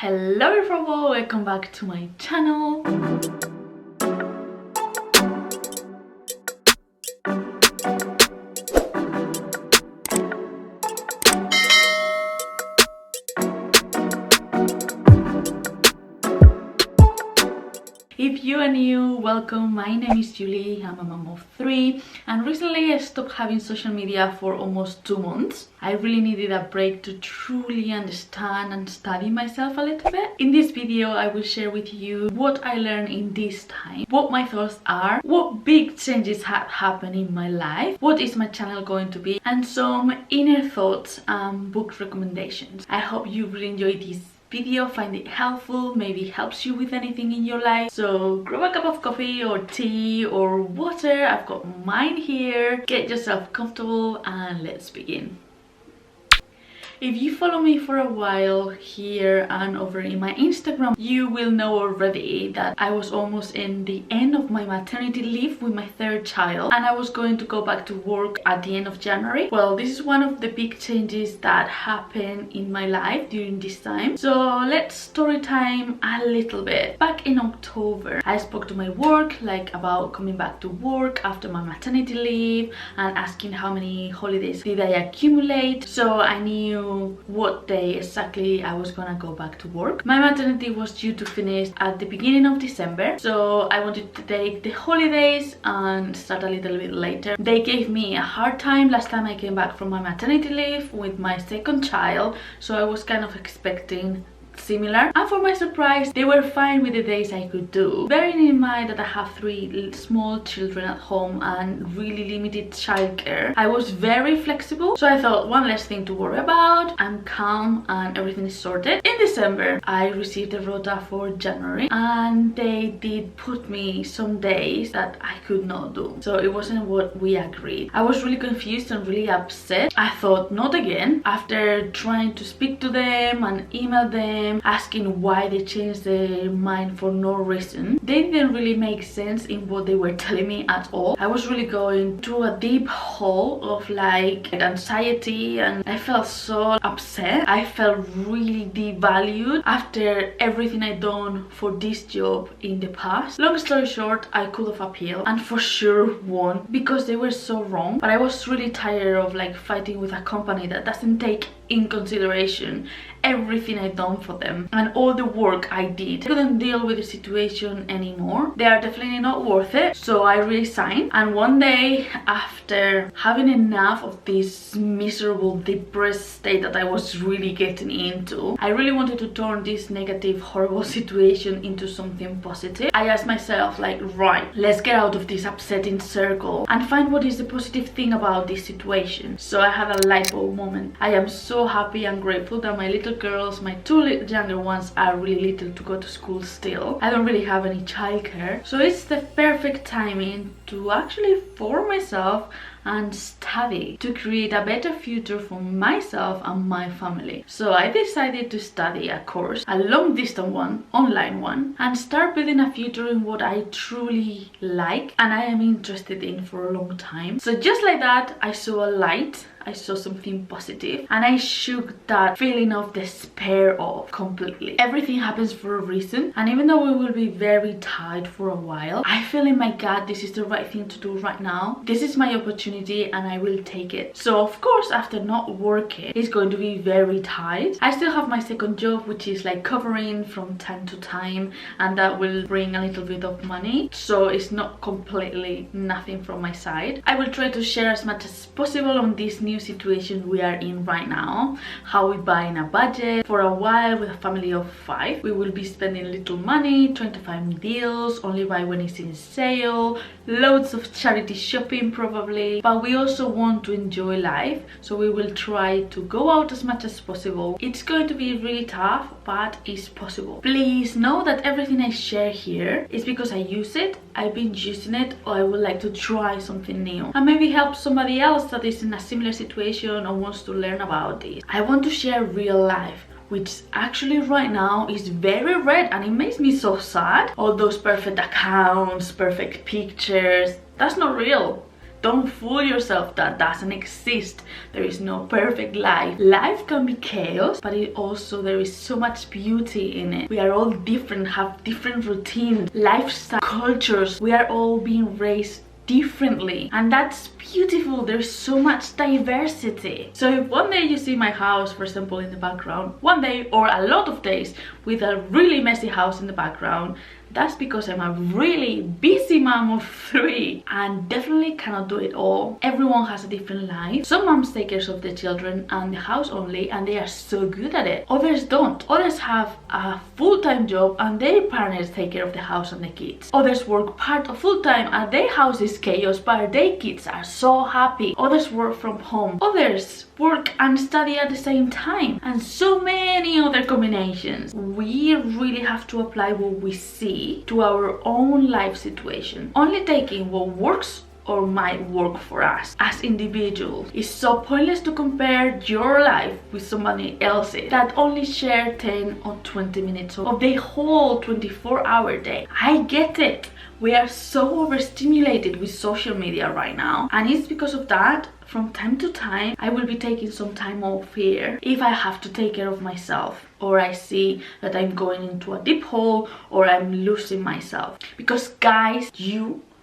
Hello everyone, welcome back to my channel. If you are new, welcome. My name is Julie. I'm a mom of 3 and recently I stopped having social media for almost 2 months. I really needed a break to truly understand and study myself a little bit. In this video I will share with you what I learned in this time, what my thoughts are, what big changes have happened in my life, what is my channel going to be, and some inner thoughts and book recommendations. I hope you will enjoy this video, find it helpful, maybe helps you with anything in your life. So grab a cup of coffee or tea or water. I've got mine here. Get yourself comfortable and let's begin. If you follow me for a while here and over in my Instagram, you will know already that I was almost in the end of my maternity leave with my 3rd child and I was going to go back to work at the end of January. This is one of the big changes that happened in my life during this time. So let's story time a little bit. Back in October, I spoke to my work about coming back to work after my maternity leave and asking how many holidays did I accumulate, so I knew what day exactly I was gonna go back to work. My maternity was due to finish at the beginning of December, so I wanted to take the holidays and start a little bit later. They gave me a hard time last time I came back from my maternity leave with my 2nd child, so I was kind of expecting similar, and for my surprise they were fine with the days I could do. Bearing in mind that I have 3 small children at home and really limited childcare, I was very flexible, so I thought one less thing to worry about. I'm calm and everything is sorted. In December I received a rota for January and they did put me some days that I could not do, so it wasn't what we agreed. I was really confused and really upset. I thought not again. After trying to speak to them and email them asking why they changed their mind for no reason, they didn't really make sense in what they were telling me at all. I was really going through a deep hole of anxiety and I felt so upset. I felt really devalued after everything I'd done for this job in the past. Long story short, I could have appealed and for sure won because they were so wrong, but I was really tired of fighting with a company that doesn't take in consideration everything I've done for them and all the work I did. I couldn't deal with the situation anymore. They are definitely not worth it, so I resigned. And one day, after having enough of this miserable, depressed state that I was really getting into, I really wanted to turn this negative, horrible situation into something positive. I asked myself right, let's get out of this upsetting circle and find what is the positive thing about this situation. So I had a light bulb moment. I am so happy and grateful that my little girls, my 2 younger ones, are really little to go to school still. I don't really have any childcare, so it's the perfect timing to actually form myself and study to create a better future for myself and my family. So I decided to study a course, a long distance one, online one, and start building a future in what I truly like and I am interested in for a long time. So just like that, I saw a light. I saw something positive and I shook that feeling of despair off completely. Everything happens for a reason, and even though we will be very tired for a while, I feel in my gut this is the right thing to do right now. This is my opportunity and I will take it. So of course, after not working, it's going to be very tight. I still have my 2nd job, which is covering from time to time, and that will bring a little bit of money, so it's not completely nothing from my side. I will try to share as much as possible on this new situation we are in right now, how we buy in a budget. For a while with a family of 5, we will be spending little money, trying to find deals, only buy when it's in sale, loads of charity shopping probably, but we also want to enjoy life, so we will try to go out as much as possible. It's going to be really tough, but it's possible. Please know that everything I share here is because I use it, I've been using it, or I would like to try something new and maybe help somebody else that is in a similar situation or wants to learn about this. I want to share real life, which actually right now is very red and it makes me so sad. All those perfect accounts, perfect pictures, that's not real. don't fool yourself, that doesn't exist. There is no perfect life. Life can be chaos, but there is so much beauty in it. We are all different, have different routines, lifestyle, cultures. We are all being raised differently, and that's beautiful. There's so much diversity. So if one day you see my house, for example, in the background, one day or a lot of days with a really messy house in the background, that's because I'm a really busy mom of 3 and definitely cannot do it all. Everyone has a different life. Some moms take care of their children and the house only, and they are so good at it. Others don't. Others have a full-time job and their parents take care of the house and the kids. Others work part of full-time and their house is chaos, but their kids are so happy. Others work from home. Others work and study at the same time, and so many other combinations. We really have to apply what we see to our own life situation, only taking what works or might work for us as individuals. It's so pointless to compare your life with somebody else's that only share 10 or 20 minutes of the whole 24-hour day. I get it. We are so overstimulated with social media right now, and it's because of that from time to time I will be taking some time off here if I have to take care of myself, or I see that I'm going into a deep hole or I'm losing myself. Because guys,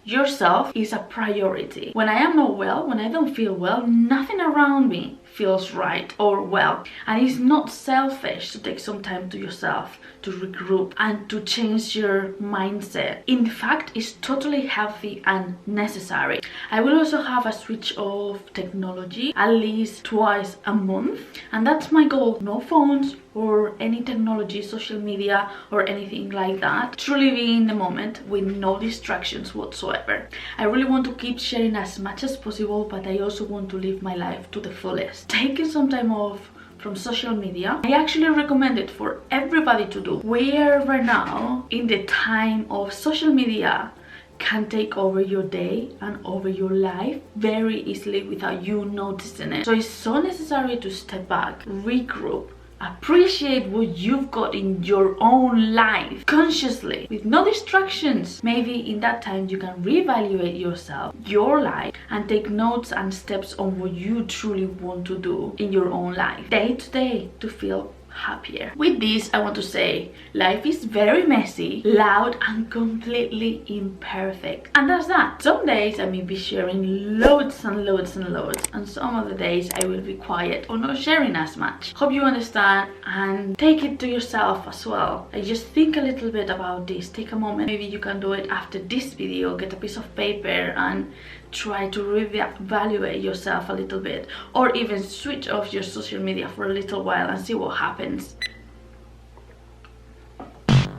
yourself is a priority. When I am not well, when I don't feel well, nothing around me feels right or well. And it's not selfish to take some time to yourself, to regroup and to change your mindset. In fact, it's totally healthy and necessary. I will also have a switch of technology at least twice a month, and that's my goal. No phones or any technology, social media or anything like that. Truly be in the moment with no distractions whatsoever. I really want to keep sharing as much as possible, but I also want to live my life to the fullest. Taking some time off from social media, I actually recommend it for everybody to do. We are right now in the time of social media can take over your day and over your life very easily without you noticing it. So it's so necessary to step back, regroup, appreciate what you've got in your own life consciously with no distractions. Maybe in that time you can reevaluate yourself, your life, and take notes and steps on what you truly want to do in your own life day to day to feel happier. With this, I want to say life is very messy, loud, and completely imperfect. And that's that. Some days I may be sharing loads and loads and loads, and some other days I will be quiet or not sharing as much. Hope you understand and take it to yourself as well. I just think a little bit about this. Take a moment. Maybe you can do it after this video. Get a piece of paper and try to reevaluate yourself a little bit, or even switch off your social media for a little while and see what happens.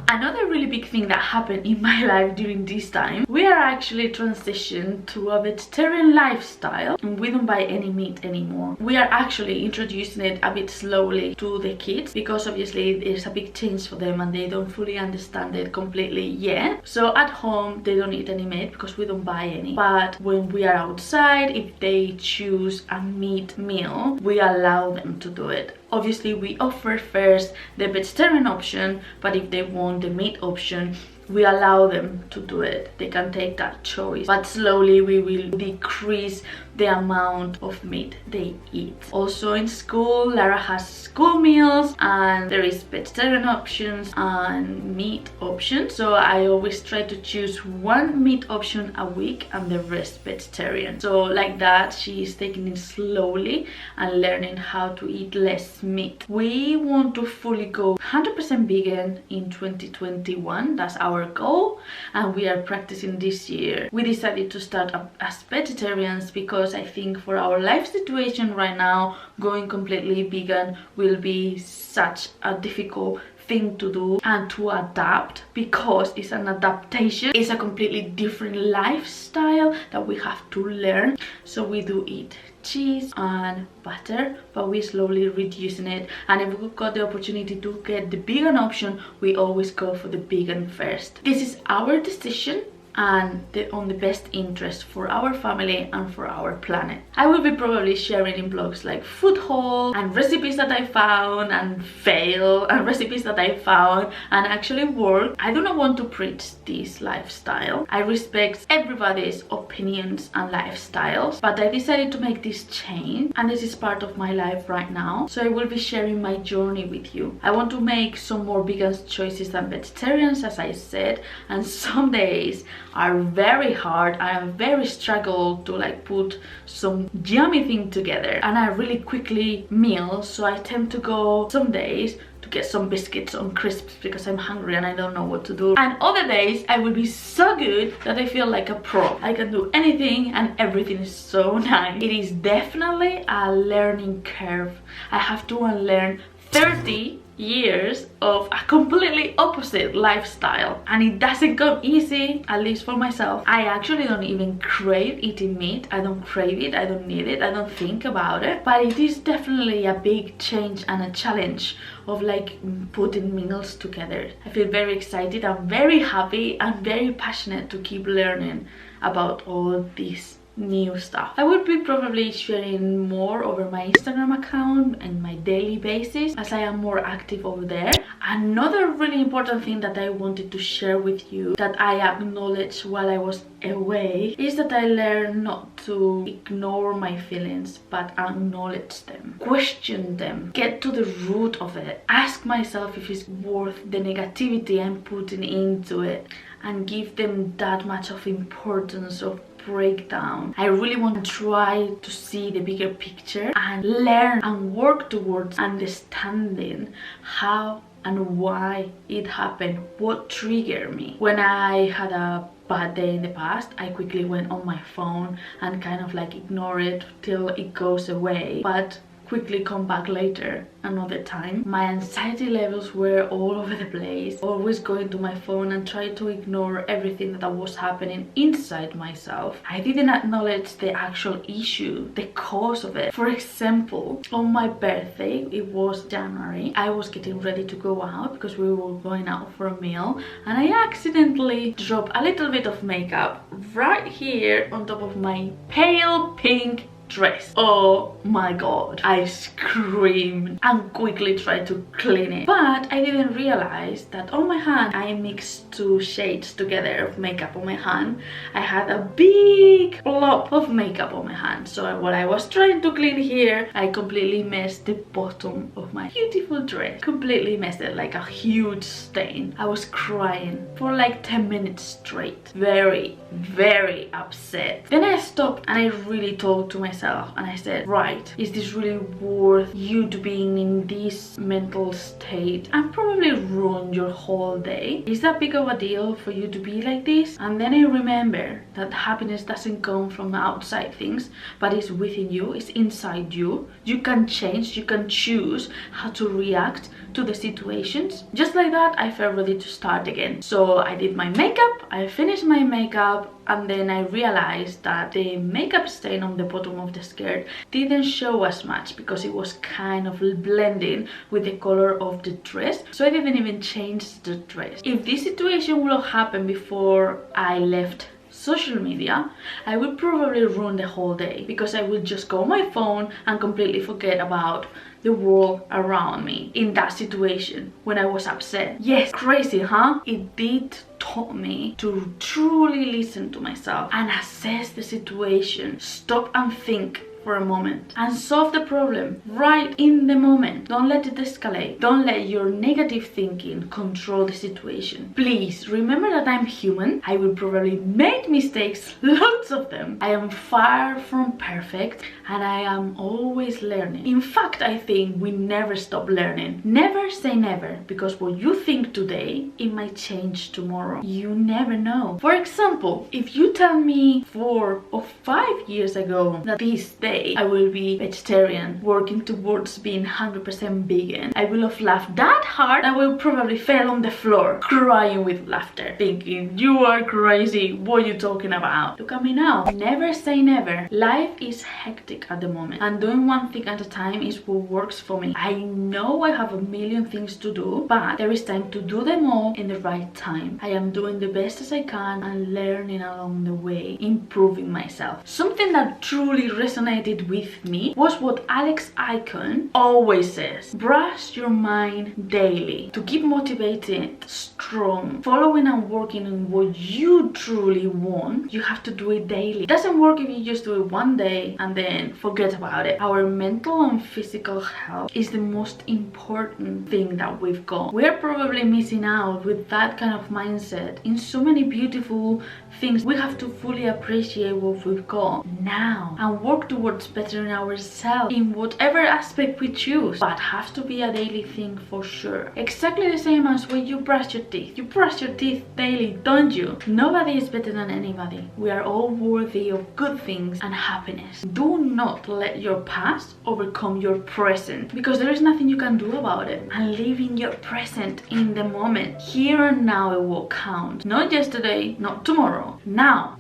Another really big thing that happened in my life during this time, we are actually transitioned to a vegetarian lifestyle, and we don't buy any meat anymore. We are actually introducing it a bit slowly to the kids because obviously there's a big change for them and they don't fully understand it completely yet. So at home they don't eat any meat because we don't buy any, but when we are outside, if they choose a meat meal, we allow them to do it. Obviously we offer first the vegetarian option, but if they want the meat option, we allow them to do it. They can take that choice, but slowly we will decrease the amount of meat they eat. Also in school, Lara has school meals and there is vegetarian options and meat options, so I always try to choose one meat option a week and the rest vegetarian. So like that, she is taking it slowly and learning how to eat less meat. We want to fully go 100% vegan in 2021. That's our goal, and we are practicing this year. We decided to start up as vegetarians because I think for our life situation right now, going completely vegan will be such a difficult thing to do and to adapt, because it's an adaptation. It's a completely different lifestyle that we have to learn. So we do eat cheese and butter, but we're slowly reducing it, and if we've got the opportunity to get the vegan option, we always go for the vegan first. This is our decision and on the best interest for our family and for our planet. I will be probably sharing in blogs like food hauls and recipes that I found and fail, and recipes that I found and actually work. I do not want to preach this lifestyle. I respect everybody's opinions and lifestyles, but I decided to make this change, and this is part of my life right now. So I will be sharing my journey with you. I want to make some more vegan choices than vegetarians, as I said, and some days are very hard. I am very struggle to like put some yummy thing together, and I really quickly meal, so I tend to go some days to get some biscuits on crisps because I'm hungry and I don't know what to do, and other days I will be so good that I feel like a pro. I can do anything and everything is so nice. It is definitely a learning curve. I have to unlearn 30 years of a completely opposite lifestyle, and it doesn't come easy, at least for myself. I actually don't even crave eating meat. I don't crave it, I don't need it, I don't think about it, but it is definitely a big change and a challenge of like putting meals together. I feel very excited, I'm very happy and very passionate to keep learning about all this new stuff. I would be probably sharing more over my Instagram account and my daily basis, as I am more active over there. Another really important thing that I wanted to share with you that I acknowledged while I was away is that I learned not to ignore my feelings but acknowledge them, question them, get to the root of it, ask myself if it's worth the negativity I'm putting into it, and give them that much of importance of breakdown. I really want to try to see the bigger picture and learn and work towards understanding how and why it happened, what triggered me. When I had a bad day in the past, I quickly went on my phone and kind of like ignore it till it goes away, but quickly come back later another time. My anxiety levels were all over the place, always going to my phone and try to ignore everything that was happening inside myself. I didn't acknowledge the actual issue, the cause of it. For example, on my birthday, it was January, I was getting ready to go out because we were going out for a meal, and I accidentally dropped a little bit of makeup right here on top of my pale pink dress. Oh my god, I screamed and quickly tried to clean it, but I didn't realize that on my hand I mixed two shades together of makeup on my hand. I had a big blob of makeup on my hand, so while I was trying to clean here, I completely messed the bottom of my beautiful dress, completely messed it, like a huge stain. I was crying for like 10 minutes straight, very upset. Then I stopped and I really talked to myself and I said, right, is this really worth you to being in this mental state and probably ruin your whole day? Is that big of a deal for you to be like this? And then I remember that happiness doesn't come from outside things, but it's within you, it's inside you. You can change, you can choose how to react to the situations. Just like that, I felt ready to start again. So I did my makeup, I finished my makeup, and then I realized that the makeup stain on the bottom of the skirt didn't show as much because it was kind of blending with the color of the dress, so I didn't even change the dress. If this situation would have happened before I left social media, I would probably ruin the whole day because I would just go on my phone and completely forget about the world around me in that situation when I was upset. Yes, crazy, huh? It did taught me to truly listen to myself and assess the situation, stop and think for a moment and solve the problem right in the moment. Don't let it escalate. Don't let your negative thinking control the situation. Please remember that I'm human. I will probably make mistakes, lots of them. I am far from perfect and I am always learning. In fact, I think we never stop learning. Never say never, because what you think today, it might change tomorrow. You never know. For example, if you tell me 4 or 5 years ago that this day way I will be vegetarian, working towards being 100% vegan. I will have laughed that hard I will probably fell on the floor crying with laughter, thinking, you are crazy, what are you talking about? Look at me now. Never say never. Life is hectic at the moment, and doing one thing at a time is what works for me. I know I have a million things to do, but there is time to do them all in the right time. I am doing the best as I can and learning along the way, improving myself. Something that truly resonated with me was what Alex Icon always says: brush your mind daily. To keep motivated, strong, following and working on what you truly want, you have to do it daily. It doesn't work if you just do it one day and then forget about it. Our mental and physical health is the most important thing that we've got. We're probably missing out with that kind of mindset in so many beautiful things. We have to fully appreciate what we've got now and work towards bettering ourselves in whatever aspect we choose, but has to be a daily thing for sure. Exactly the same as when you brush your teeth. You brush your teeth daily, don't you? Nobody is better than anybody. We are all worthy of good things and happiness. Do not let your past overcome your present, because there is nothing you can do about it. And live in your present, in the moment, here and now. It will count. Not yesterday, not tomorrow, now.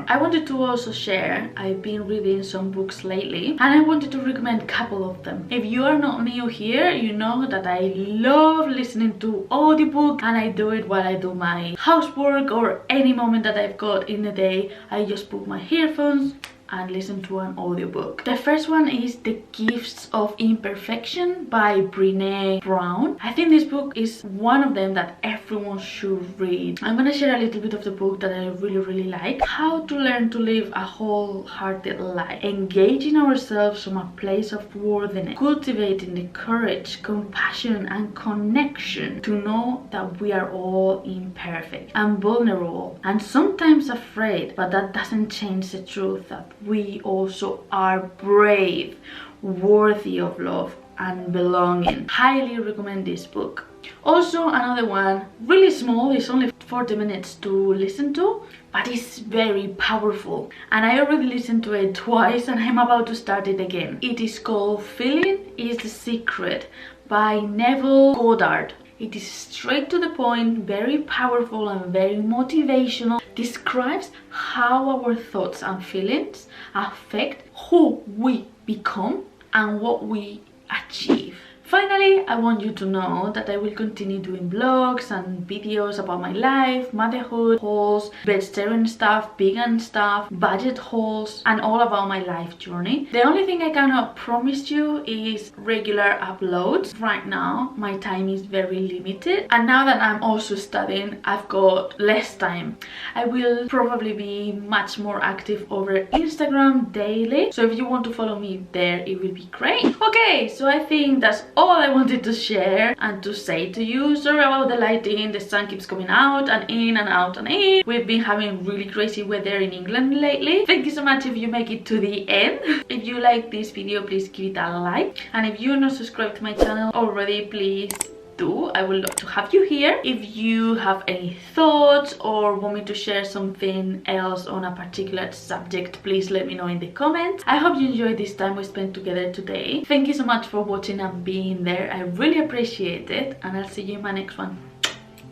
I wanted to also share, I've been reading some books lately, and I wanted to recommend a couple of them. If you are not new here, you know that I love listening to audiobook, and I do it while I do my housework or any moment that I've got in the day. I just put my earphones and listen to an audiobook. The first one is The Gifts of Imperfection by Brené Brown. I think this book is one of them that everyone should read. I'm gonna share a little bit of the book that I really like. How to learn to live a wholehearted life, engaging ourselves from a place of worthiness, cultivating the courage, compassion and connection to know that we are all imperfect and vulnerable and sometimes afraid, but that doesn't change the truth that we also are brave, worthy of love and belonging. Highly recommend this book. Also another one, really small, it's only 40 minutes to listen to, but it's very powerful, and I already listened to it twice and I'm about to start it again. It is called Feeling is the Secret by Neville Goddard. It is straight to the point, very powerful and very motivational. Describes how our thoughts and feelings affect who we become and what we achieve. Finally, I want you to know that I will continue doing vlogs and videos about my life, motherhood, hauls, vegetarian stuff, vegan stuff, budget hauls, and all about my life journey. The only thing I cannot promise you is regular uploads. Right now, my time is very limited, and now that I'm also studying, I've got less time. I will probably be much more active over Instagram daily, so if you want to follow me there, it will be great. Okay, so I think that's all I wanted to share and to say to you. Sorry about the lighting, the sun keeps coming out and in and out and in. We've been having really crazy weather in England lately. Thank you so much if you make it to the end. If you like this video, please give it a like, and if you're not subscribed to my channel already, please do. I would love to have you here. If you have any thoughts or want me to share something else on a particular subject, please let me know in the comments. I hope you enjoyed this time we spent together today. Thank you so much for watching and being there. I really appreciate it, and I'll see you in my next one.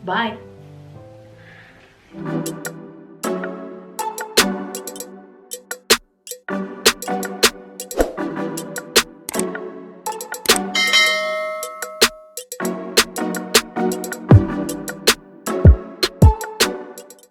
Bye.